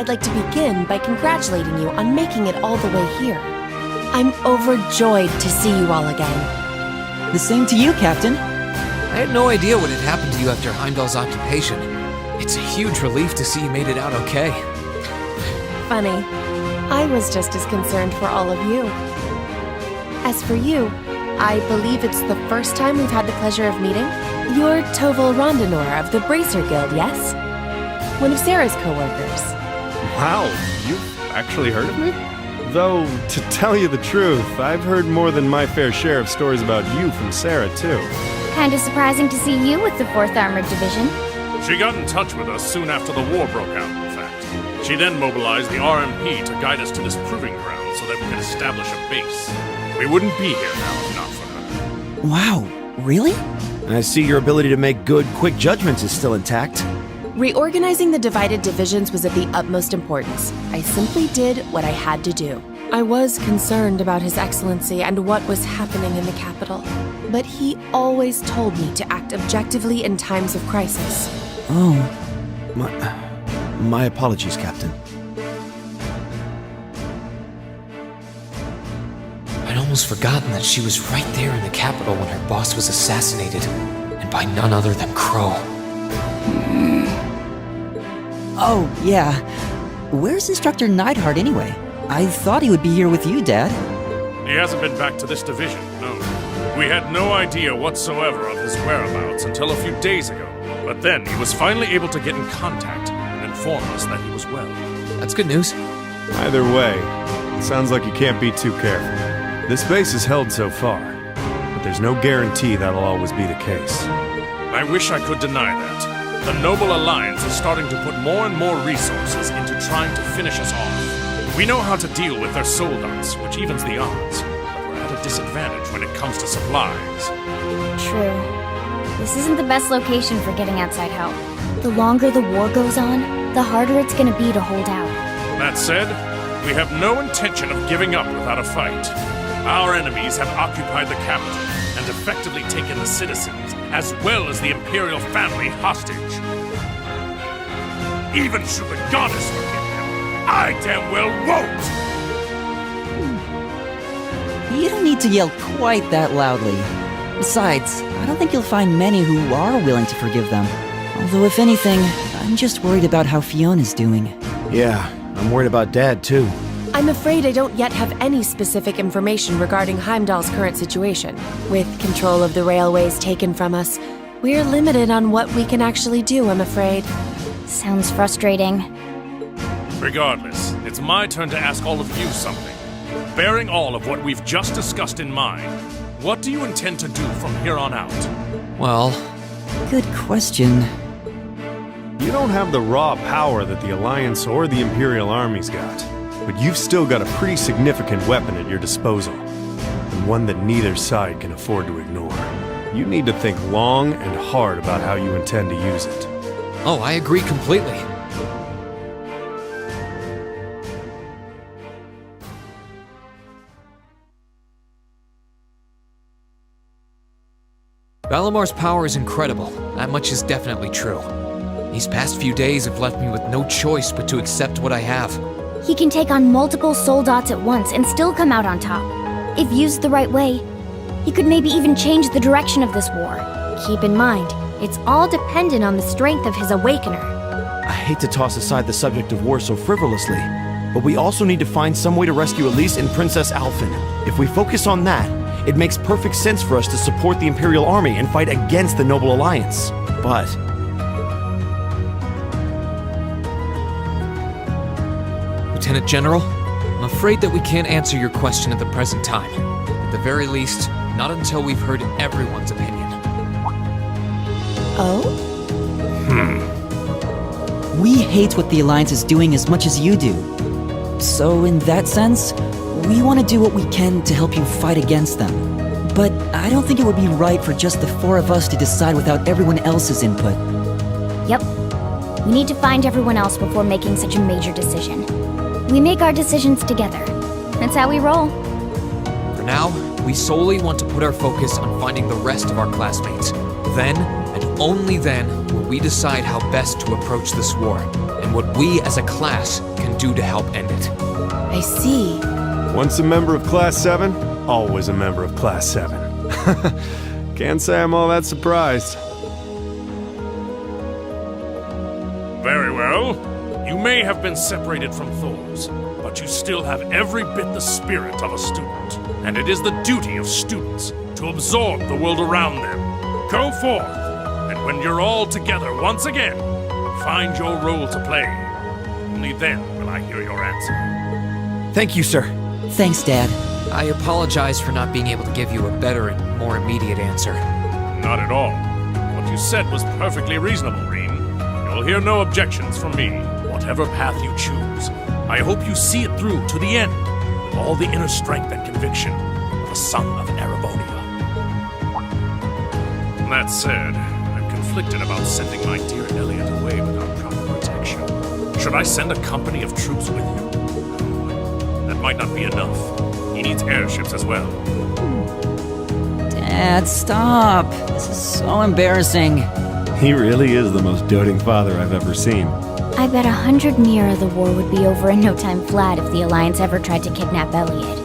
like to begin by congratulating you on making it all the way here. I'm overjoyed to see you all again. The same to you, Captain. I had no idea what had happened to you after Heimdall's occupation. It's a huge relief to see you made it out okay. Funny. I was just as concerned for all of you. As for you, I believe it's the first time we've had the pleasure of meeting. You're Toval Rondinor of the Bracer Guild, yes? One of Sarah's co-workers. Wow, you've actually heard of me? Though, to tell you the truth, I've heard more than my fair share of stories about you from Sarah, too. Kinda surprising to see you with the 4th Armored Division. She got in touch with us soon after the war broke out, in fact. She then mobilized the RMP to guide us to this proving ground so that we could establish a base. We wouldn't be here now if not for her. Wow, really? I see your ability to make good, quick judgments is still intact. Reorganizing the divided divisions was of the utmost importance. I simply did what I had to do. I was concerned about His Excellency and what was happening in the capital, but he always told me to act objectively in times of crisis. Oh, my apologies, Captain. I'd almost forgotten that she was right there in the capital when her boss was assassinated, and by none other than Crow. Oh, yeah. Where's Instructor Neidhart anyway? I thought he would be here with you, Dad. He hasn't been back to this division, no. We had no idea whatsoever of his whereabouts until a few days ago. But then he was finally able to get in contact and inform us that he was well. That's good news. Either way, it sounds like you can't be too careful. This base is held so far, but there's no guarantee that'll always be the case. I wish I could deny that. The Noble Alliance is starting to put more and more resources into trying to finish us off. We know how to deal with their soldats, which evens the odds, but we're at a disadvantage when it comes to supplies. True. This isn't the best location for getting outside help. The longer the war goes on, the harder it's gonna be to hold out. That said, we have no intention of giving up without a fight. Our enemies have occupied the capital and effectively taken the citizens, as well as the Imperial family, hostage. Even should the goddess forgive them, I damn well won't! You don't need to yell quite that loudly. Besides, I don't think you'll find many who are willing to forgive them. Although if anything, I'm just worried about how Fiona's doing. Yeah, I'm worried about Dad, too. I'm afraid I don't yet have any specific information regarding Heimdall's current situation. With control of the railways taken from us, we're limited on what we can actually do, I'm afraid. Sounds frustrating. Regardless, it's my turn to ask all of you something. Bearing all of what we've just discussed in mind, what do you intend to do from here on out? Well, Good question. You don't have the raw power that the Alliance or the Imperial armies got, but you've still got a pretty significant weapon at your disposal, and one that neither side can afford to ignore. You need to think long and hard about how you intend to use it. oh, I agree completely. Valamar's power is incredible. That much is definitely true. These past few days have left me with no choice but to accept what I have. He can take on multiple soldats at once and still come out on top. If used the right way, he could maybe even change the direction of this war. Keep in mind, it's all dependent on the strength of his Awakener. I hate to toss aside the subject of war so frivolously, but we also need to find some way to rescue Elise and Princess Alphen. If we focus on that, it makes perfect sense for us to support the Imperial Army and fight against the Noble Alliance. But Lieutenant General, I'm afraid that we can't answer your question at the present time. At the very least, not until we've heard everyone's opinion. Oh? We hate what the Alliance is doing as much as you do. So in that sense, we want to do what we can to help you fight against them. But I don't think it would be right for just the four of us to decide without everyone else's input. Yep. We need to find everyone else before making such a major decision. We make our decisions together. That's how we roll. For now, we solely want to put our focus on finding the rest of our classmates. Then, and only then will we decide how best to approach this war, and what we as a class can do to help end it. I see. Once a member of Class 7, always a member of Class 7. Can't say I'm all that surprised. Very well. You may have been separated from Thors, but you still have every bit the spirit of a student. And it is the duty of students to absorb the world around them. Go forth, and when you're all together once again, find your role to play. Only then will I hear your answer. Thank you, sir. Thanks, Dad. I apologize for not being able to give you a better and more immediate answer. Not at all. What you said was perfectly reasonable, Rean. You'll hear no objections from me, whatever path you choose. I hope you see it through to the end, with all the inner strength and conviction of a son of Erebonia. That said, I'm conflicted about sending my dear Elliot away without proper protection. Should I send a company of troops with him? That might not be enough. He needs airships as well. Dad, stop. This is so embarrassing. He really is the most doting father I've ever seen. I bet 100 Mira the war would be over in no time flat if the Alliance ever tried to kidnap Elliot.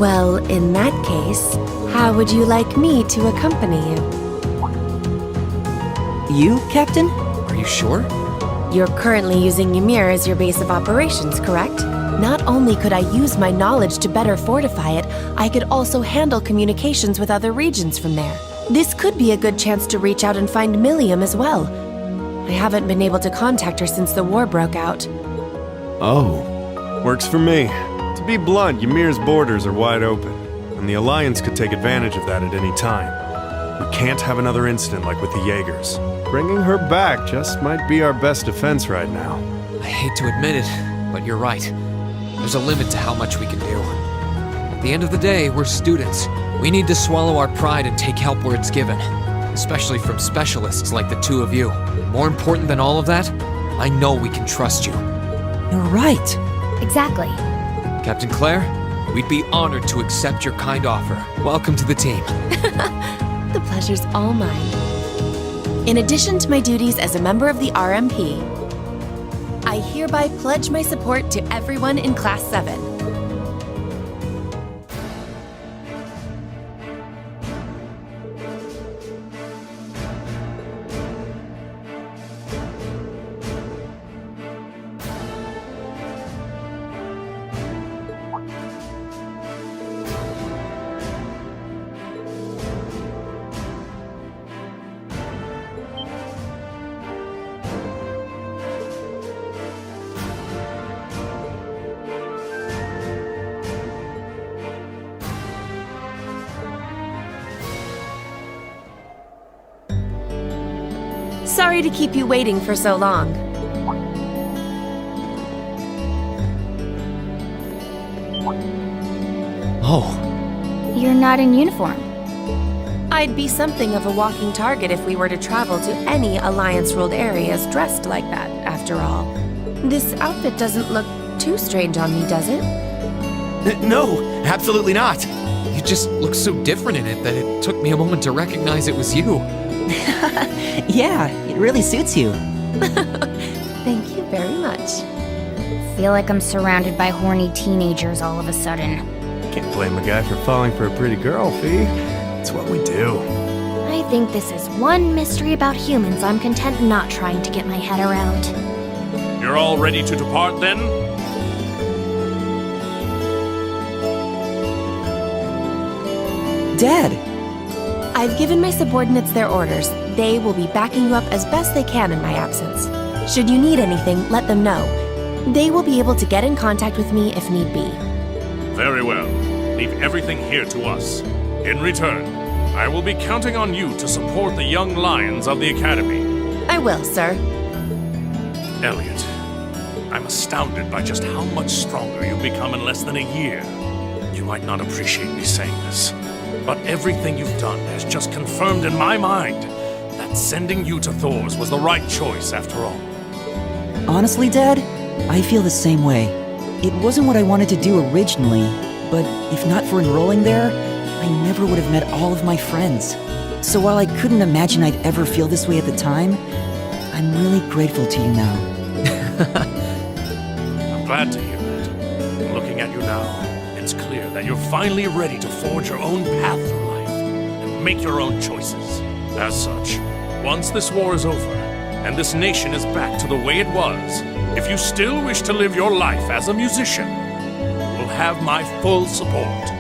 Well, in that case, how would you like me to accompany you? You, Captain? Are you sure? You're currently using Ymir as your base of operations, correct? Not only could I use my knowledge to better fortify it, I could also handle communications with other regions from there. This could be a good chance to reach out and find Milliam as well. I haven't been able to contact her since the war broke out. Oh. Works for me. To be blunt, Ymir's borders are wide open, and the Alliance could take advantage of that at any time. We can't have another incident like with the Jaegers. Bringing her back just might be our best defense right now. I hate to admit it, but you're right. There's a limit to how much we can do. At the end of the day, we're students. We need to swallow our pride and take help where it's given, especially from specialists like the two of you. More important than all of that, I know we can trust you. You're right. Exactly. Captain Claire, we'd be honored to accept your kind offer. Welcome to the team. The pleasure's all mine. In addition to my duties as a member of the RMP, I hereby pledge my support to everyone in Class 7. Sorry to keep you waiting for so long. Oh, You're not in uniform. I'd be something of a walking target if we were to travel to any Alliance-ruled areas dressed like that, after all. This outfit doesn't look too strange on me, does it? No, absolutely not. you just look so different in it that it took me a moment to recognize it was you. Yeah, it really suits you. Thank you very much. Feel like I'm surrounded by horny teenagers all of a sudden. Can't blame a guy for falling for a pretty girl, Fee. It's what we do. I think this is one mystery about humans I'm content not trying to get my head around. You're all ready to depart then? Dad! I've given my subordinates their orders. They will be backing you up as best they can in my absence. Should you need anything, let them know. They will be able to get in contact with me if need be. Very well. Leave everything here to us. In return, I will be counting on you to support the young lions of the Academy. I will, sir. Elliot, I'm astounded by just how much stronger you've become in less than a year. You might not appreciate me saying this, but everything you've done has just confirmed in my mind that sending you to Thors was the right choice after all. Honestly, Dad, I feel the same way. It wasn't what I wanted to do originally, but if not for enrolling there, I never would have met all of my friends. So while I couldn't imagine I'd ever feel this way at the time, I'm really grateful to you now. I'm glad to hear that. Looking at you now, it's clear that you're finally ready to forge your own path through life and make your own choices. As such, once this war is over, and this nation is back to the way it was, if you still wish to live your life as a musician, you will have my full support.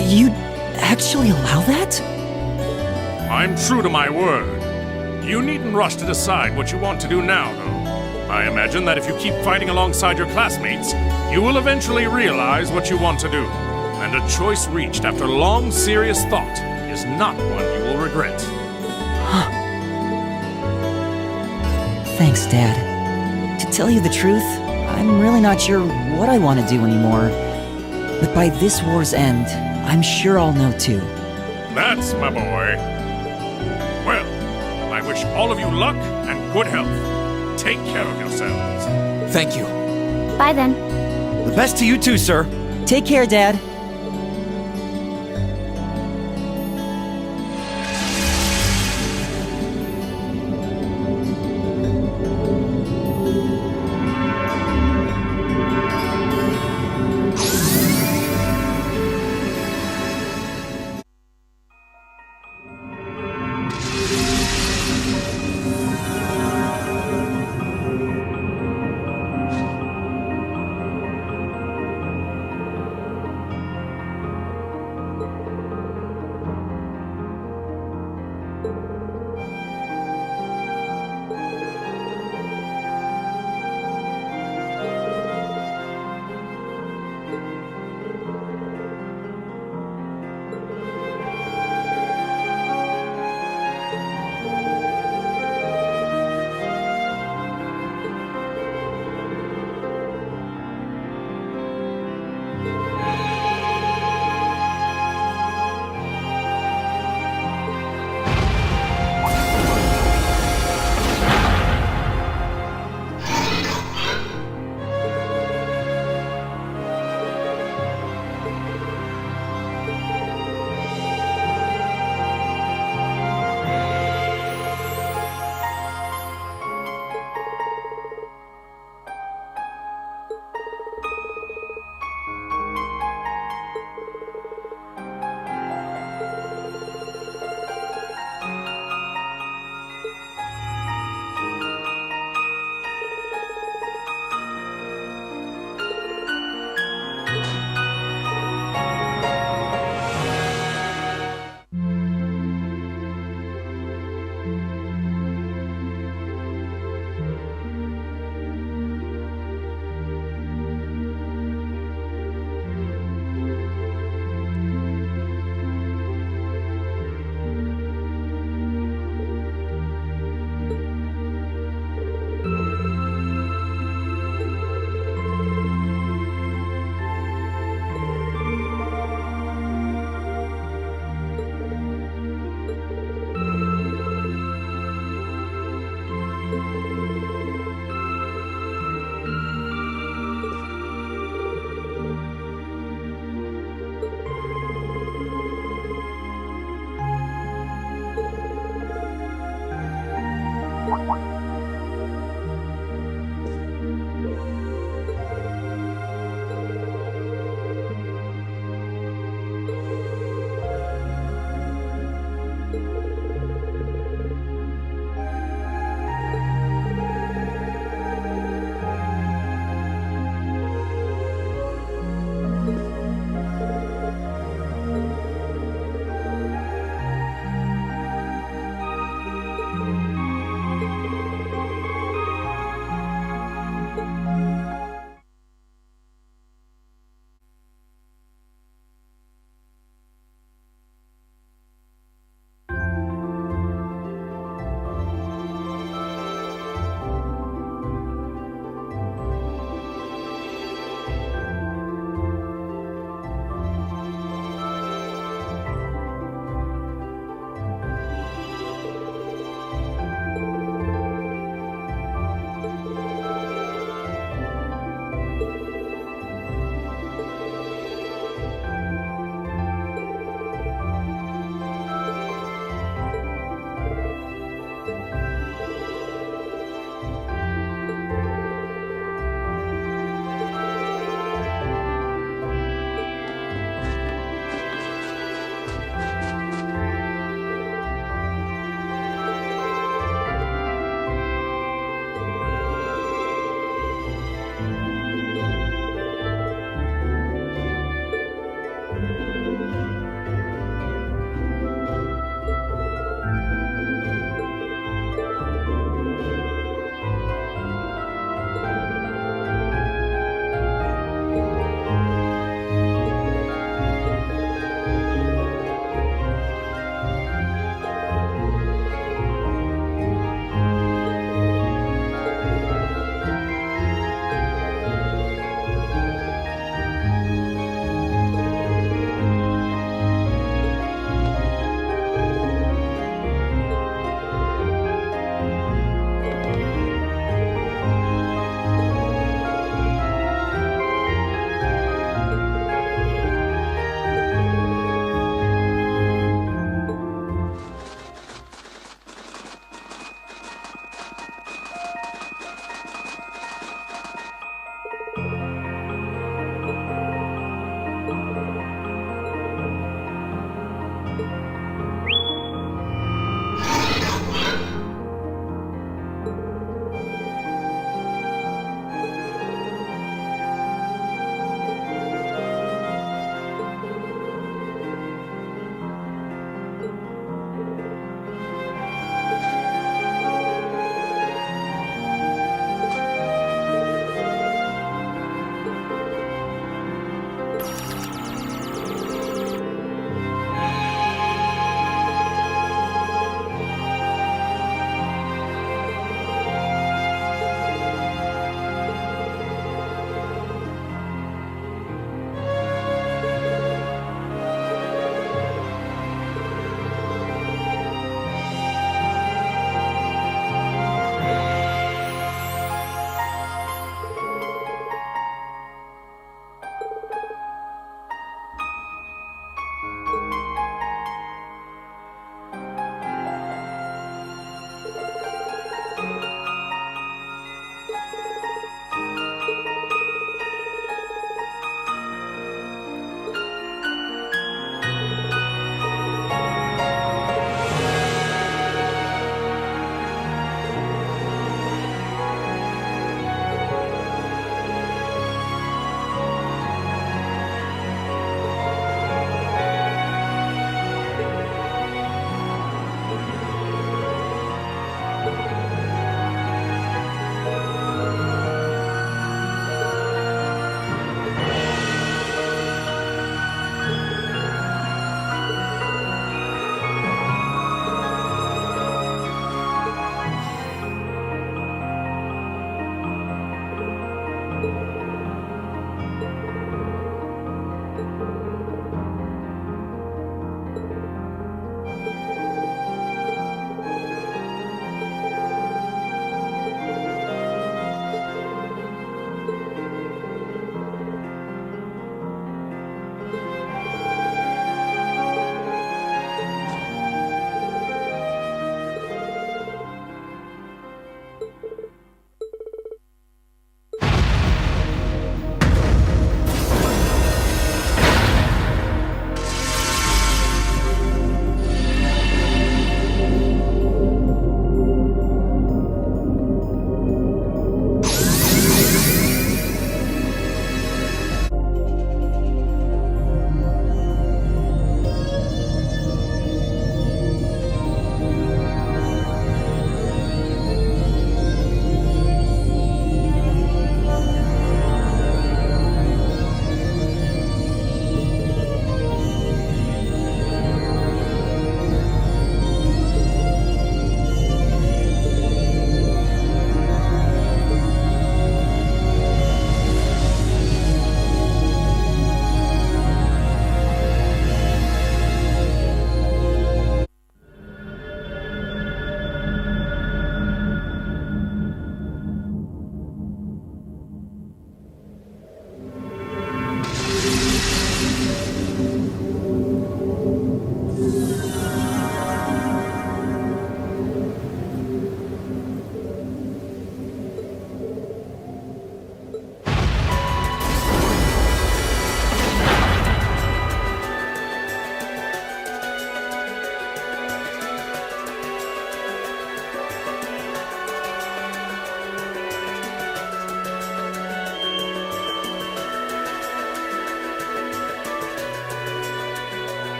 You'd actually allow that? I'm true to my word. You needn't rush to decide what you want to do now, though. I imagine that if you keep fighting alongside your classmates, you will eventually realize what you want to do. And a choice reached after long, serious thought is not one you will regret. Thanks, Dad. To tell you the truth, I'm really not sure what I want to do anymore. But by this war's end, I'm sure I'll know too. That's my boy. Well, I wish all of you luck and good health. Take care of yourselves. Thank you. Bye then. The best to you too, sir. Take care, Dad.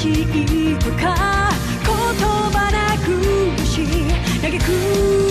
しいとか言葉なくし嘆く